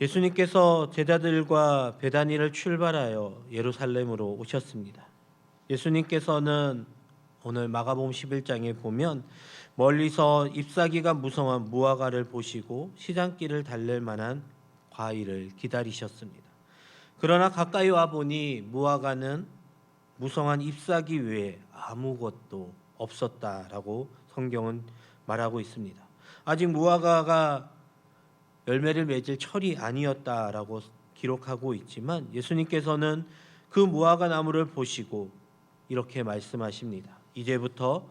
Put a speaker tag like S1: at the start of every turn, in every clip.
S1: 예수님께서 제자들과 베다니를 출발하여 예루살렘으로 오셨습니다. 예수님께서는 오늘 마가복음 11장에 보면 멀리서 잎사귀가 무성한 무화과를 보시고 시장길을 달랠 만한 과일을 기다리셨습니다. 그러나 가까이 와 보니 무화과는 무성한 잎사귀 외에 아무것도 없었다라고 성경은 말하고 있습니다. 아직 무화과가 열매를 맺을 철이 아니었다라고 기록하고 있지만 예수님께서는 그 무화과 나무를 보시고 이렇게 말씀하십니다. 이제부터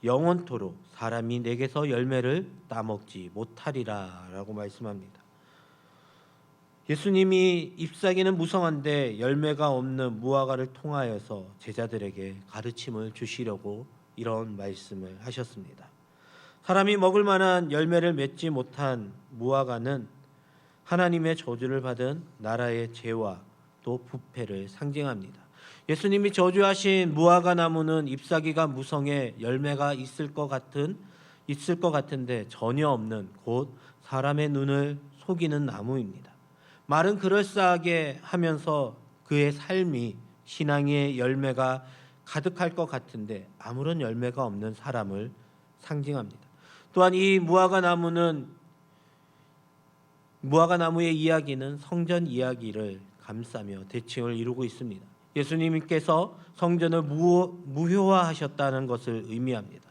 S1: 영원토록 사람이 내게서 열매를 따먹지 못하리라 라고 말씀합니다. 예수님이 잎사귀는 무성한데 열매가 없는 무화과를 통하여서 제자들에게 가르침을 주시려고 이런 말씀을 하셨습니다. 사람이 먹을 만한 열매를 맺지 못한 무화과는 하나님의 저주를 받은 나라의 죄와 또 부패를 상징합니다. 예수님이 저주하신 무화과 나무는 잎사귀가 무성해 열매가 있을 것 같은데 전혀 없는 곧 사람의 눈을 속이는 나무입니다. 말은 그럴싸하게 하면서 그의 삶이 신앙의 열매가 가득할 것 같은데 아무런 열매가 없는 사람을 상징합니다. 또한 이 무화과 나무의 이야기는 성전 이야기를 감싸며 대칭을 이루고 있습니다. 예수님께서 성전을 무효화하셨다는 것을 의미합니다.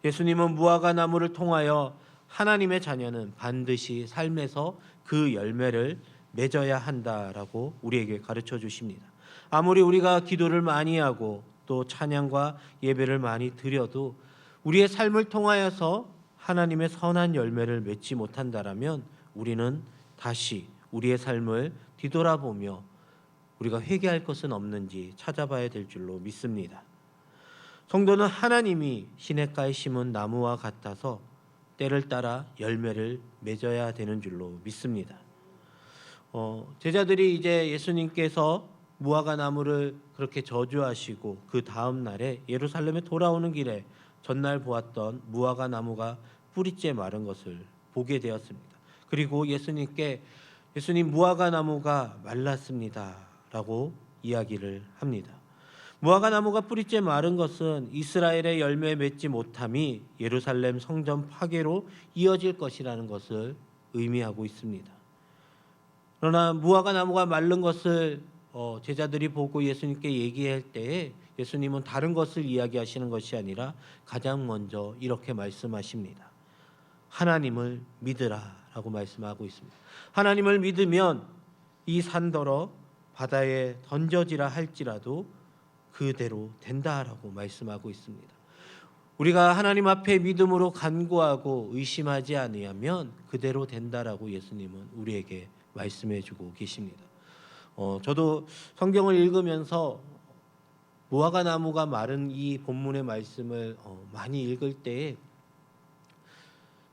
S1: 예수님은 무화과 나무를 통하여 하나님의 자녀는 반드시 삶에서 그 열매를 맺어야 한다라고 우리에게 가르쳐 주십니다. 아무리 우리가 기도를 많이 하고 또 찬양과 예배를 많이 드려도 우리의 삶을 통하여서 하나님의 선한 열매를 맺지 못한다라면 우리는 다시 우리의 삶을 뒤돌아보며 우리가 회개할 것은 없는지 찾아봐야 될 줄로 믿습니다. 성도는 하나님이 시냇가에 심은 나무와 같아서 때를 따라 열매를 맺어야 되는 줄로 믿습니다. 제자들이 이제 예수님께서 무화과 나무를 그렇게 저주하시고 그 다음 날에 예루살렘에 돌아오는 길에 전날 보았던 무화과 나무가 뿌리째 마른 것을 보게 되었습니다. 그리고 예수님 무화과 나무가 말랐습니다 라고 이야기를 합니다. 무화과 나무가 뿌리째 마른 것은 이스라엘의 열매 맺지 못함이 예루살렘 성전 파괴로 이어질 것이라는 것을 의미하고 있습니다. 그러나 무화과 나무가 마른 것을 제자들이 보고 예수님께 얘기할 때에 예수님은 다른 것을 이야기하시는 것이 아니라 가장 먼저 이렇게 말씀하십니다. 하나님을 믿으라 라고 말씀하고 있습니다. 하나님을 믿으면 이 산더러 바다에 던져지라 할지라도 그대로 된다라고 말씀하고 있습니다. 우리가 하나님 앞에 믿음으로 간구하고 의심하지 아니하면 그대로 된다라고 예수님은 우리에게 말씀해 주고 계십니다. 저도 성경을 읽으면서 무화과 나무가 마른 이 본문의 말씀을 많이 읽을 때에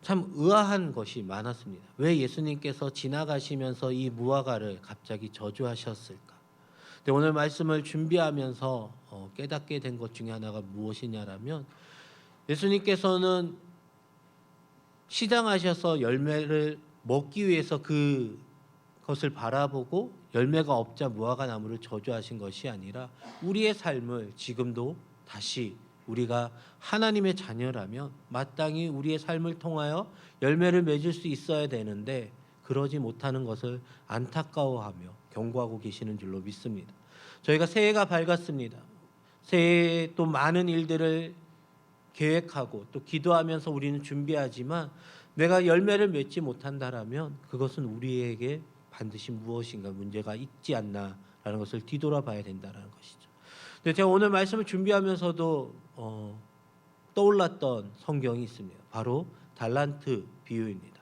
S1: 참 의아한 것이 많았습니다. 왜 예수님께서 지나가시면서 이 무화과를 갑자기 저주하셨을까? 근데 오늘 말씀을 준비하면서 깨닫게 된 것 중에 하나가 무엇이냐라면 예수님께서는 시장하셔서 열매를 먹기 위해서 그것을 바라보고 열매가 없자 무화과 나무를 저주하신 것이 아니라 우리의 삶을 지금도 다시 우리가 하나님의 자녀라면 마땅히 우리의 삶을 통하여 열매를 맺을 수 있어야 되는데 그러지 못하는 것을 안타까워하며 경고하고 계시는 줄로 믿습니다. 저희가 새해가 밝았습니다. 새해에 또 많은 일들을 계획하고 또 기도하면서 우리는 준비하지만 내가 열매를 맺지 못한다라면 그것은 우리에게 반드시 무엇인가 문제가 있지 않나라는 것을 뒤돌아봐야 된다는 것이죠. 근데 제가 오늘 말씀을 준비하면서도 떠올랐던 성경이 있습니다. 바로 달란트 비유입니다.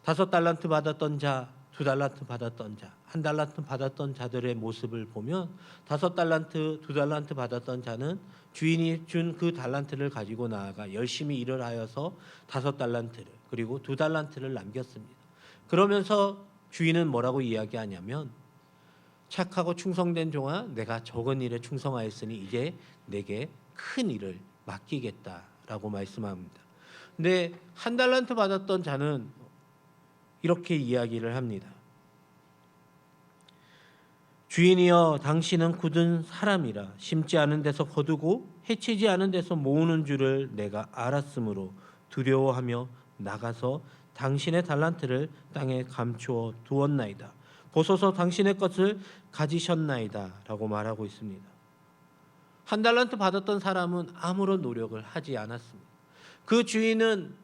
S1: 5달란트 받았던 자, 2달란트 받았던 자, 1달란트 받았던 자들의 모습을 보면 5달란트, 2달란트 받았던 자는 주인이 준 그 달란트를 가지고 나아가 열심히 일을 하여서 5달란트를 그리고 2달란트를 남겼습니다. 그러면서 주인은 뭐라고 이야기하냐면 착하고 충성된 종아, 내가 적은 일에 충성하였으니 이제 내게 큰 일을 맡기겠다라고 말씀합니다. 근데 1달란트 받았던 자는 이렇게 이야기를 합니다. 주인이여 당신은 굳은 사람이라 심지 않은 데서 거두고 해치지 않은 데서 모으는 줄을 내가 알았으므로 두려워하며 나가서 당신의 달란트를 땅에 감추어 두었나이다. 보소서 당신의 것을 가지셨나이다 라고 말하고 있습니다. 한 달란트 받았던 사람은 아무런 노력을 하지 않았습니다. 그 주인은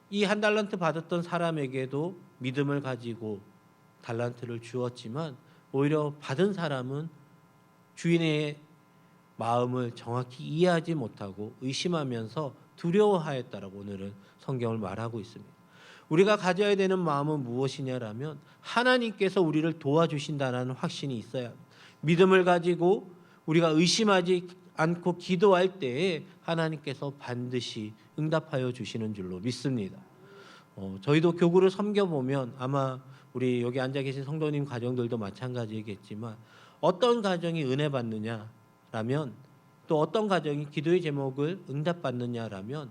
S1: 이 한 달란트 받았던 사람에게도 믿음을 가지고 달란트를 주었지만 오히려 받은 사람은 주인의 마음을 정확히 이해하지 못하고 의심하면서 두려워하였다라고 오늘은 성경을 말하고 있습니다. 우리가 가져야 되는 마음은 무엇이냐라면 하나님께서 우리를 도와주신다는 확신이 있어야 합니다. 믿음을 가지고 우리가 의심하지 않고 기도할 때에 하나님께서 반드시 응답하여 주시는 줄로 믿습니다. 저희도 교구를 섬겨보면 아마 우리 여기 앉아 계신 성도님 가정들도 마찬가지겠지만 어떤 가정이 은혜 받느냐라면 또 어떤 가정이 기도의 제목을 응답받느냐라면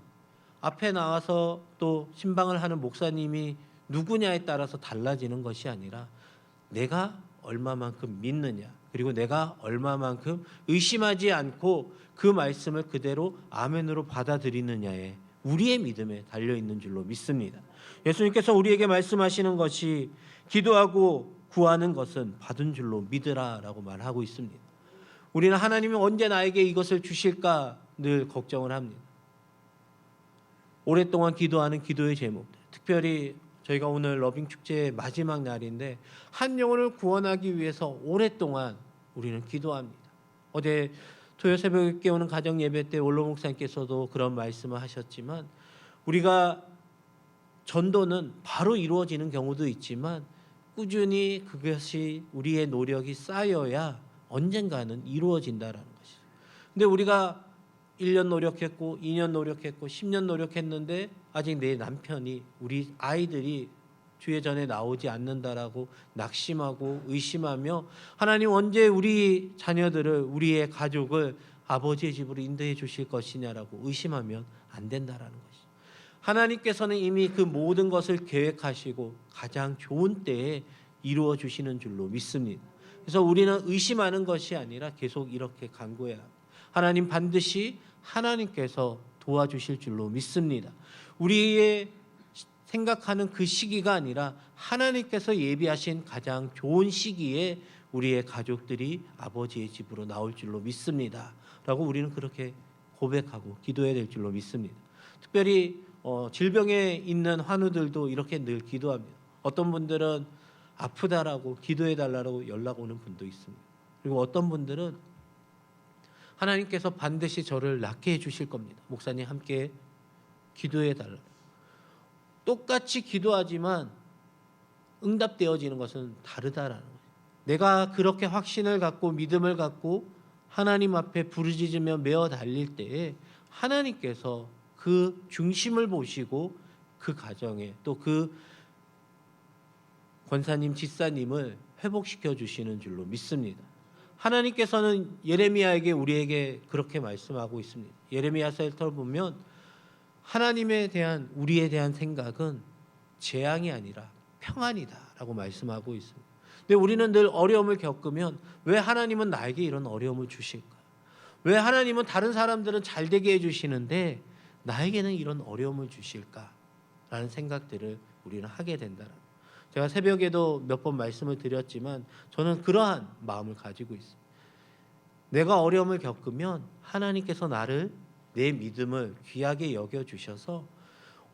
S1: 앞에 나와서 또 신방을 하는 목사님이 누구냐에 따라서 달라지는 것이 아니라 내가 얼마만큼 믿느냐 그리고 내가 얼마만큼 의심하지 않고 그 말씀을 그대로 아멘으로 받아들이느냐에 우리의 믿음에 달려있는 줄로 믿습니다. 예수님께서 우리에게 말씀하시는 것이 기도하고 구하는 것은 받은 줄로 믿으라라고 말하고 있습니다. 우리는 하나님이 언제 나에게 이것을 주실까 늘 걱정을 합니다. 오랫동안 기도하는 기도의 제목들, 특별히 저희가 오늘 러빙 축제의 마지막 날인데 한 영혼을 구원하기 위해서 오랫동안 우리는 기도합니다. 어제 토요 새벽에 깨우는 가정 예배 때 원로 목사님께서도 그런 말씀을 하셨지만 우리가 전도는 바로 이루어지는 경우도 있지만 꾸준히 그것이 우리의 노력이 쌓여야 언젠가는 이루어진다라는 것이죠. 근데 우리가 1년 노력했고 2년 노력했고 10년 노력했는데 아직 내 남편이 우리 아이들이 주의 전에 나오지 않는다라고 낙심하고 의심하며 하나님 언제 우리 자녀들을 우리의 가족을 아버지의 집으로 인도해 주실 것이냐라고 의심하면 안 된다라는 것이죠. 하나님께서는 이미 그 모든 것을 계획하시고 가장 좋은 때에 이루어 주시는 줄로 믿습니다. 그래서 우리는 의심하는 것이 아니라 계속 이렇게 간구해야 합니다. 하나님 반드시 하나님께서 도와주실 줄로 믿습니다. 우리의 생각하는 그 시기가 아니라 하나님께서 예비하신 가장 좋은 시기에 우리의 가족들이 아버지의 집으로 나올 줄로 믿습니다. 라고 우리는 그렇게 고백하고 기도해야 될 줄로 믿습니다. 특별히 질병에 있는 환우들도 이렇게 늘 기도합니다. 어떤 분들은 아프다라고 기도해달라고 연락 오는 분도 있습니다. 그리고 어떤 분들은 하나님께서 반드시 저를 낫게 해주실 겁니다. 목사님 함께 기도해달라. 똑같이 기도하지만 응답되어지는 것은 다르다라는 거예요. 내가 그렇게 확신을 갖고 믿음을 갖고 하나님 앞에 부르짖으며 메어 달릴 때에 하나님께서 그 중심을 보시고 그 가정에 또 그 권사님 집사님을 회복시켜 주시는 줄로 믿습니다. 하나님께서는 예레미야에게 우리에게 그렇게 말씀하고 있습니다. 예레미야서를 보면 하나님에 대한 우리에 대한 생각은 재앙이 아니라 평안이다라고 말씀하고 있습니다. 근데 우리는 늘 어려움을 겪으면 왜 하나님은 나에게 이런 어려움을 주실까? 왜 하나님은 다른 사람들은 잘 되게 해주시는데 나에게는 이런 어려움을 주실까라는 생각들을 우리는 하게 된다는. 제가 새벽에도 몇 번 말씀을 드렸지만 저는 그러한 마음을 가지고 있습니다. 내가 어려움을 겪으면 하나님께서 나를 내 믿음을 귀하게 여겨주셔서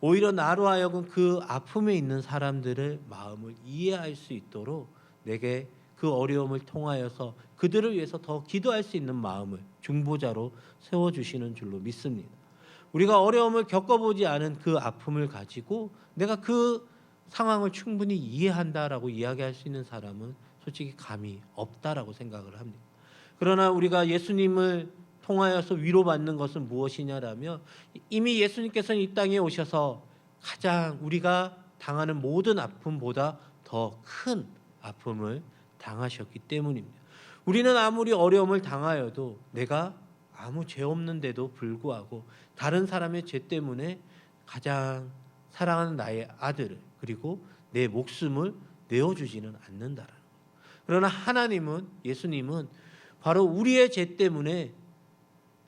S1: 오히려 나로 하여금 그 아픔에 있는 사람들의 마음을 이해할 수 있도록 내게 그 어려움을 통하여서 그들을 위해서 더 기도할 수 있는 마음을 중보자로 세워주시는 줄로 믿습니다. 우리가 어려움을 겪어보지 않은 그 아픔을 가지고 내가 그 상황을 충분히 이해한다라고 이야기할 수 있는 사람은 솔직히 감이 없다라고 생각을 합니다. 그러나 우리가 예수님을 통하여서 위로받는 것은 무엇이냐라면 이미 예수님께서는 이 땅에 오셔서 가장 우리가 당하는 모든 아픔보다 더 큰 아픔을 당하셨기 때문입니다. 우리는 아무리 어려움을 당하여도 내가 아무 죄 없는데도 불구하고 다른 사람의 죄 때문에 가장 사랑하는 나의 아들을 그리고 내 목숨을 내어주지는 않는다라는 거예요. 그러나 하나님은, 예수님은 바로 우리의 죄 때문에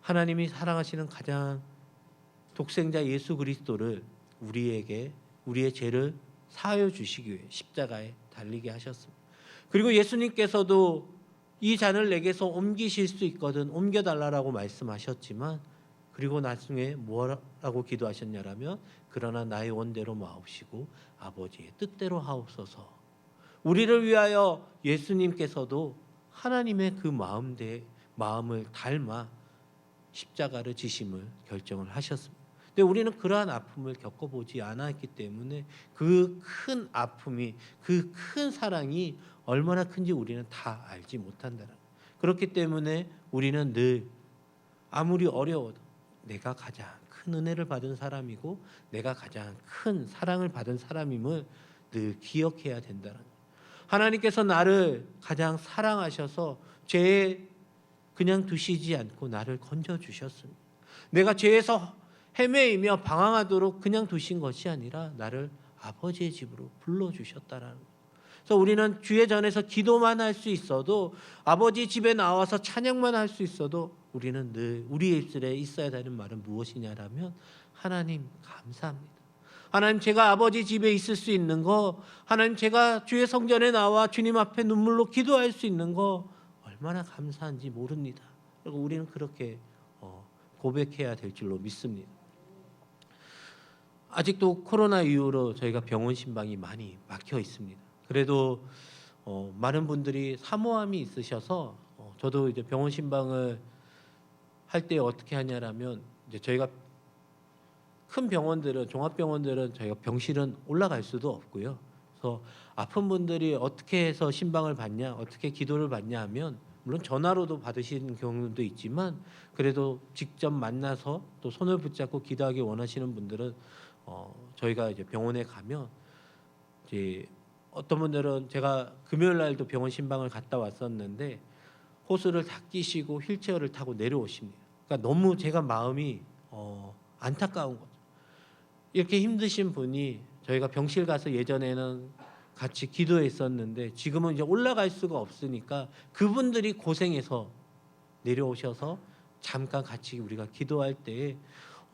S1: 하나님이 사랑하시는 가장 독생자 예수 그리스도를 우리에게 우리의 죄를 사하여 주시기 위해 십자가에 달리게 하셨습니다. 그리고 예수님께서도 이 잔을 내게서 옮기실 수 있거든 옮겨달라고 말씀하셨지만, 그리고 나중에 뭐라고 기도하셨냐라면 그러나 나의 원대로 마옵시고 아버지의 뜻대로 하옵소서. 우리를 위하여 예수님께서도 하나님의 그 마음을 닮아 십자가를 지심을 결정을 하셨습니다. 근데 우리는 그러한 아픔을 겪어보지 않았기 때문에 그 큰 아픔이, 그 큰 사랑이 얼마나 큰지 우리는 다 알지 못한다는 거예요. 그렇기 때문에 우리는 늘 아무리 어려워도 내가 가장 큰 은혜를 받은 사람이고 내가 가장 큰 사랑을 받은 사람임을 늘 기억해야 된다는 거예요. 하나님께서 나를 가장 사랑하셔서 죄에 그냥 두시지 않고 나를 건져주셨습니다. 내가 죄에서 헤매이며 방황하도록 그냥 두신 것이 아니라 나를 아버지의 집으로 불러주셨다라는 거예요. 그래서 우리는 주의 전에서 기도만 할 수 있어도, 아버지 집에 나와서 찬양만 할 수 있어도 우리는 늘 우리의 입술에 있어야 되는 말은 무엇이냐라면 하나님 감사합니다. 하나님, 제가 아버지 집에 있을 수 있는 거, 하나님 제가 주의 성전에 나와 주님 앞에 눈물로 기도할 수 있는 거 얼마나 감사한지 모릅니다. 그리고 우리는 그렇게 고백해야 될 줄로 믿습니다. 아직도 코로나 이후로 저희가 병원 신방이 많이 막혀 있습니다. 그래도 많은 분들이 사모함이 있으셔서 저도 이제 병원 신방을 할 때 어떻게 하냐라면, 이제 저희가 큰 병원들은, 종합병원들은 저희가 병실은 올라갈 수도 없고요. 그래서 아픈 분들이 어떻게 해서 신방을 받냐, 어떻게 기도를 받냐 하면, 물론 전화로도 받으시는 경우도 있지만 그래도 직접 만나서 또 손을 붙잡고 기도하기 원하시는 분들은 저희가 이제 병원에 가면, 이제 어떤 분들은, 제가 금요일 날도 병원 신방을 갔다 왔었는데 호스를 다 끼시고 휠체어를 타고 내려오십니다. 그러니까 너무 제가 마음이 안타까운 거죠. 이렇게 힘드신 분이, 저희가 병실 가서 예전에는 같이 기도했었는데 지금은 이제 올라갈 수가 없으니까 그분들이 고생해서 내려오셔서 잠깐 같이 우리가 기도할 때에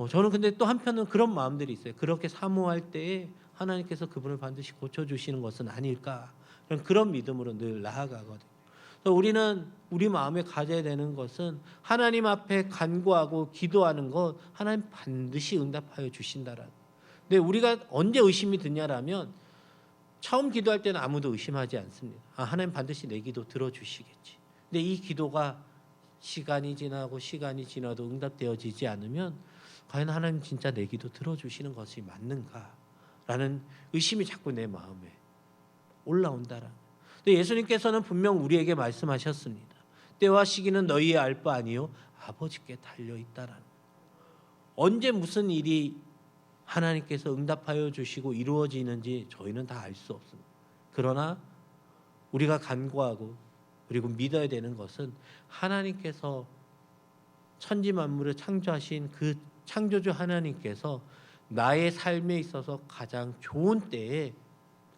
S1: 저는 근데 또 한편은 그런 마음들이 있어요. 그렇게 사모할 때에 하나님께서 그분을 반드시 고쳐주시는 것은 아닐까, 그런 믿음으로 늘 나아가거든요. 그래서 우리는 우리 마음에 가져야 되는 것은 하나님 앞에 간구하고 기도하는 것, 하나님 반드시 응답하여 주신다라는. 근데 우리가 언제 의심이 드냐라면, 처음 기도할 때는 아무도 의심하지 않습니다. 하나님 반드시 내 기도 들어주시겠지. 근데 이 기도가 시간이 지나도 응답되어지지 않으면 과연 하나님 진짜 내 기도 들어주시는 것이 맞는가라는 의심이 자꾸 내 마음에 올라온다라. 근데 예수님께서는 분명 우리에게 말씀하셨습니다. 때와 시기는 너희의 알 바 아니요 아버지께 달려 있다라는. 언제 무슨 일이 하나님께서 응답하여 주시고 이루어지는지 저희는 다 알 수 없습니다. 그러나 우리가 간구하고 그리고 믿어야 되는 것은, 하나님께서 천지 만물을 창조하신 그 창조주 하나님께서 나의 삶에 있어서 가장 좋은 때에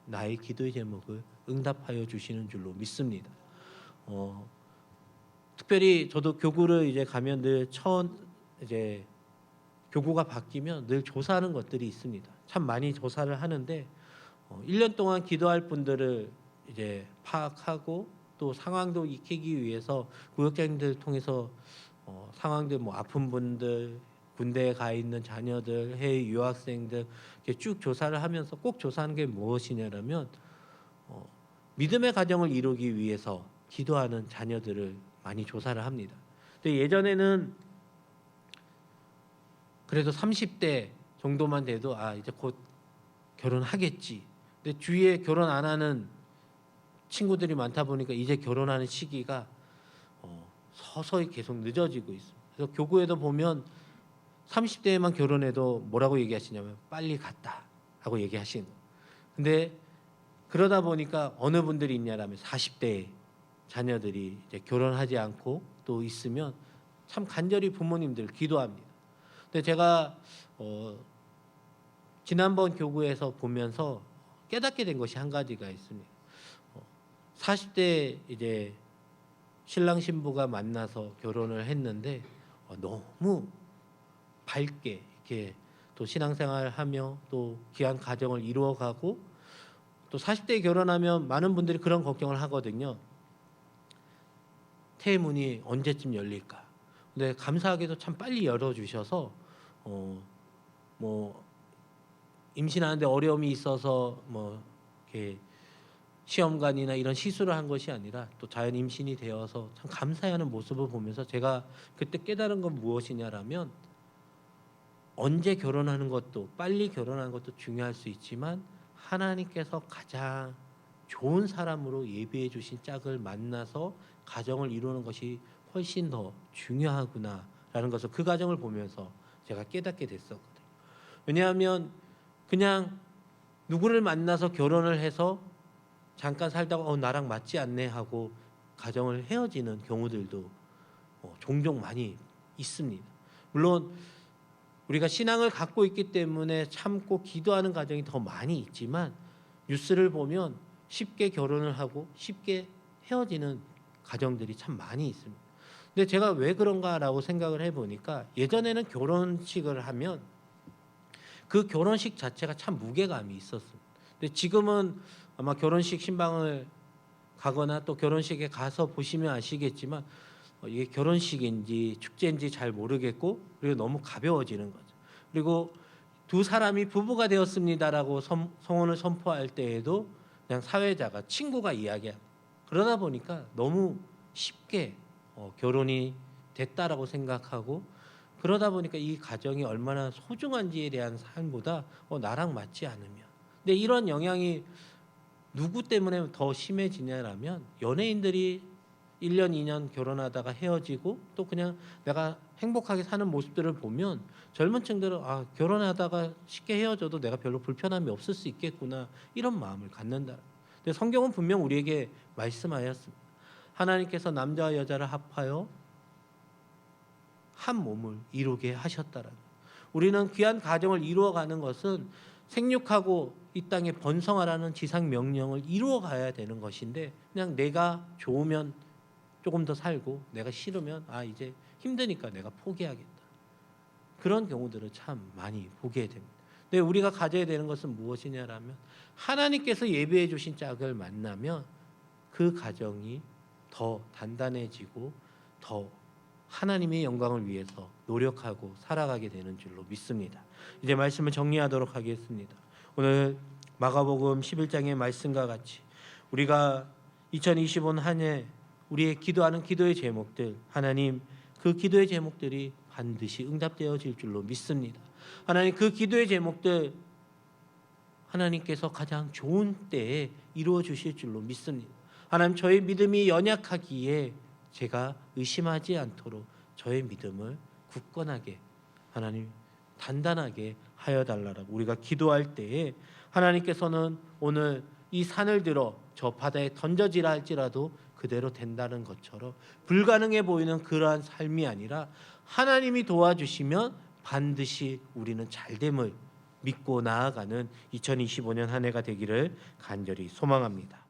S1: 나의 기도의 제목을 응답하여 주시는 줄로 믿습니다. 특별히 저도 교구를 이제 가면 늘 이제 교구가 바뀌면 늘 조사하는 것들이 있습니다. 참 많이 조사를 하는데 1년 동안 기도할 분들을 이제 파악하고 또 상황도 익히기 위해서 구역장님들 통해서 상황들, 뭐 아픈 분들, 군대에 가 있는 자녀들, 해외 유학생들 이렇게 쭉 조사를 하면서 꼭 조사하는 게 무엇이냐면, 믿음의 가정을 이루기 위해서 기도하는 자녀들을 많이 조사를 합니다. 근데 예전에는 그래도 30대 정도만 돼도 이제 곧 결혼하겠지. 근데 주위에 결혼 안 하는 친구들이 많다 보니까 이제 결혼하는 시기가 서서히 계속 늦어지고 있습니다. 그래서 교구에도 보면 30대에만 결혼해도 뭐라고 얘기하시냐면 빨리 갔다 하고 얘기하시는 거예요. 근데 그러다 보니까 어느 분들이 있냐라면 40대 자녀들이 이제 결혼하지 않고 또 있으면 참 간절히 부모님들 기도합니다. 근데 제가 지난번 교구에서 보면서 깨닫게 된 것이 한 가지가 있습니다. 40대 이제 신랑 신부가 만나서 결혼을 했는데 너무 밝게 이렇게 또 신앙생활하며 또 귀한 가정을 이루어가고, 또 40대에 결혼하면 많은 분들이 그런 걱정을 하거든요. 태문이 언제쯤 열릴까? 근데 감사하게도 참 빨리 열어주셔서 뭐 임신하는데 어려움이 있어서 뭐 이렇게 시험관이나 이런 시술을 한 것이 아니라 또 자연 임신이 되어서 참 감사해하는 모습을 보면서 제가 그때 깨달은 건 무엇이냐라면, 언제 결혼하는 것도 빨리 결혼하는 것도 중요할 수 있지만 하나님께서 가장 좋은 사람으로 예비해 주신 짝을 만나서 가정을 이루는 것이 훨씬 더 중요하구나라는 것을 그 가정을 보면서 제가 깨닫게 됐었거든요. 왜냐하면 그냥 누구를 만나서 결혼을 해서 잠깐 살다가 나랑 맞지 않네 하고 가정을 헤어지는 경우들도 종종 많이 있습니다. 물론 우리가 신앙을 갖고 있기 때문에 참고 기도하는 가정이 더 많이 있지만, 뉴스를 보면 쉽게 결혼을 하고 쉽게 헤어지는 가정들이 참 많이 있습니다. 근데 제가 왜 그런가라고 생각을 해보니까, 예전에는 결혼식을 하면 그 결혼식 자체가 참 무게감이 있었습니다. 근데 지금은 아마 결혼식 신방을 가거나 또 결혼식에 가서 보시면 아시겠지만 이게 결혼식인지 축제인지 잘 모르겠고, 그리고 너무 가벼워지는 거죠. 그리고 두 사람이 부부가 되었습니다라고 성혼을 선포할 때에도 그냥 사회자가, 친구가 이야기합니다. 그러다 보니까 너무 쉽게 결혼이 됐다라고 생각하고, 그러다 보니까 이 가정이 얼마나 소중한지에 대한 삶보다 나랑 맞지 않으면. 근데 이런 영향이 누구 때문에 더 심해지냐라면, 연예인들이 1년, 2년 결혼하다가 헤어지고 또 그냥 내가 행복하게 사는 모습들을 보면 젊은 층들은 결혼하다가 쉽게 헤어져도 내가 별로 불편함이 없을 수 있겠구나, 이런 마음을 갖는다. 근데 성경은 분명 우리에게 말씀하였습니다. 하나님께서 남자와 여자를 합하여 한 몸을 이루게 하셨다라는. 우리는 귀한 가정을 이루어가는 것은 생육하고 이 땅에 번성하라는 지상 명령을 이루어 가야 되는 것인데, 그냥 내가 좋으면 조금 더 살고 내가 싫으면 이제 힘드니까 내가 포기하겠다, 그런 경우들을 참 많이 보게 됩니다. 근데 우리가 가져야 되는 것은 무엇이냐라면, 하나님께서 예비해 주신 짝을 만나면 그 가정이 더 단단해지고 더 하나님의 영광을 위해서 노력하고 살아가게 되는 줄로 믿습니다. 이제 말씀을 정리하도록 하겠습니다. 오늘 마가복음 11장의 말씀과 같이 우리가 2025년 한 해 우리의 기도하는 기도의 제목들, 하나님 그 기도의 제목들이 반드시 응답되어질 줄로 믿습니다. 하나님 그 기도의 제목들 하나님께서 가장 좋은 때에 이루어 주실 줄로 믿습니다. 하나님, 저의 믿음이 연약하기에 제가 의심하지 않도록 저의 믿음을 굳건하게, 하나님 단단하게 하여 달라고 우리가 기도할 때에, 하나님께서는 오늘 이 산을 들어 저 바다에 던져지라 할지라도 그대로 된다는 것처럼 불가능해 보이는 그러한 삶이 아니라 하나님이 도와주시면 반드시 우리는 잘됨을 믿고 나아가는 2025년 한 해가 되기를 간절히 소망합니다.